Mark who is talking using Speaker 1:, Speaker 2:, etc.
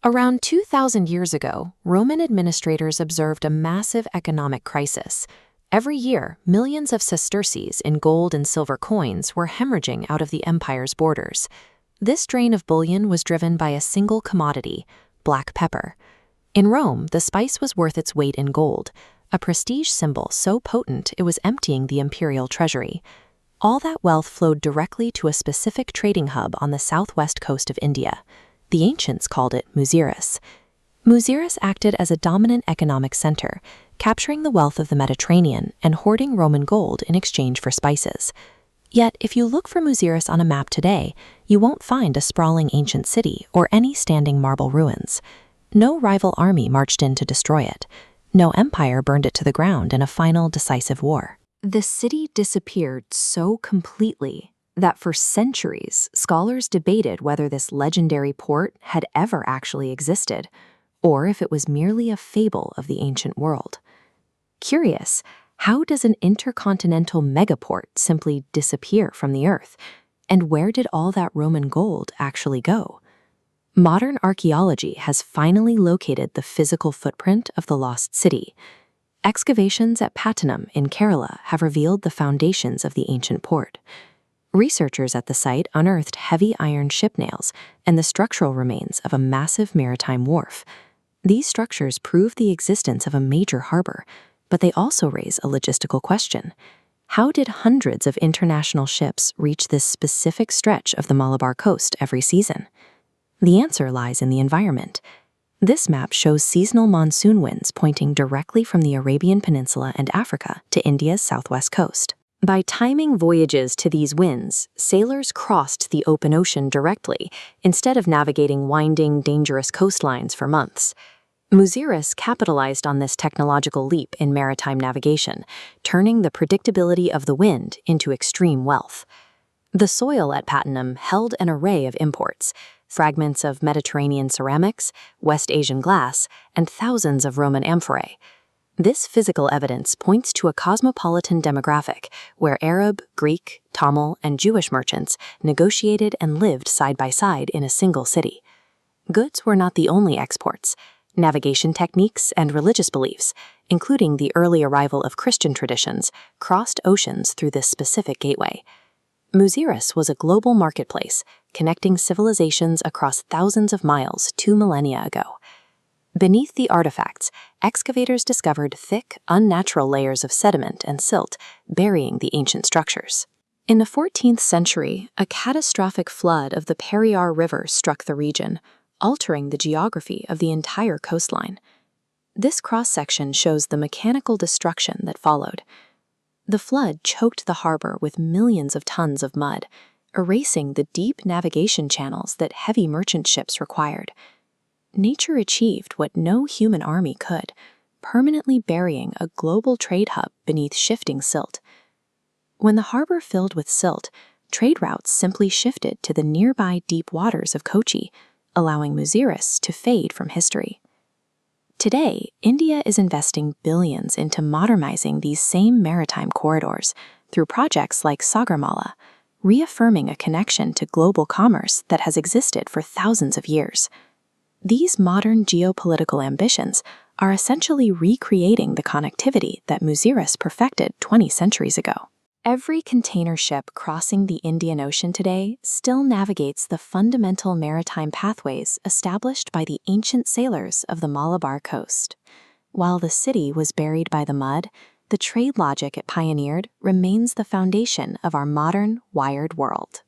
Speaker 1: Around 2,000 years ago, Roman administrators observed a massive economic crisis. Every year, millions of sesterces in gold and silver coins were hemorrhaging out of the empire's borders. This drain of bullion was driven by a single commodity: black pepper. In Rome, the spice was worth its weight in gold, a prestige symbol so potent it was emptying the imperial treasury. All that wealth flowed directly to a specific trading hub on the southwest coast of India. The ancients called it Muziris. Muziris acted as a dominant economic center, capturing the wealth of the Mediterranean and hoarding Roman gold in exchange for spices. Yet, if you look for Muziris on a map today, you won't find a sprawling ancient city or any standing marble ruins. No rival army marched in to destroy it. No empire burned it to the ground in a final decisive war. The city disappeared so completely that for centuries, scholars debated whether this legendary port had ever actually existed, or if it was merely a fable of the ancient world. Curious, how does an intercontinental megaport simply disappear from the earth? And where did all that Roman gold actually go? Modern archaeology has finally located the physical footprint of the lost city. Excavations at Pattanam in Kerala have revealed the foundations of the ancient port. Researchers at the site unearthed heavy iron ship nails and the structural remains of a massive maritime wharf. These structures prove the existence of a major harbor, but they also raise a logistical question. How did hundreds of international ships reach this specific stretch of the Malabar coast every season? The answer lies in the environment. This map shows seasonal monsoon winds pointing directly from the Arabian Peninsula and Africa to India's southwest coast. By timing voyages to these winds, sailors crossed the open ocean directly, instead of navigating winding, dangerous coastlines for months. Muziris capitalized on this technological leap in maritime navigation, turning the predictability of the wind into extreme wealth. The soil at Pattanam held an array of imports: fragments of Mediterranean ceramics, West Asian glass, and thousands of Roman amphorae. This physical evidence points to a cosmopolitan demographic where Arab, Greek, Tamil, and Jewish merchants negotiated and lived side by side in a single city. Goods were not the only exports. Navigation techniques and religious beliefs, including the early arrival of Christian traditions, crossed oceans through this specific gateway. Muziris was a global marketplace, connecting civilizations across thousands of miles 2 millennia ago. Beneath the artifacts, excavators discovered thick, unnatural layers of sediment and silt burying the ancient structures. In the 14th century, a catastrophic flood of the Periyar River struck the region, altering the geography of the entire coastline. This cross-section shows the mechanical destruction that followed. The flood choked the harbor with millions of tons of mud, erasing the deep navigation channels that heavy merchant ships required. Nature achieved what no human army could, permanently burying a global trade hub beneath shifting silt. When the harbor filled with silt, trade routes simply shifted to the nearby deep waters of Kochi, allowing Muziris to fade from history. Today, India is investing billions into modernizing these same maritime corridors through projects like Sagarmala, reaffirming a connection to global commerce that has existed for thousands of years. These modern geopolitical ambitions are essentially recreating the connectivity that Muziris perfected 20 centuries ago. Every container ship crossing the Indian Ocean today still navigates the fundamental maritime pathways established by the ancient sailors of the Malabar coast. While the city was buried by the mud, the trade logic it pioneered remains the foundation of our modern, wired world.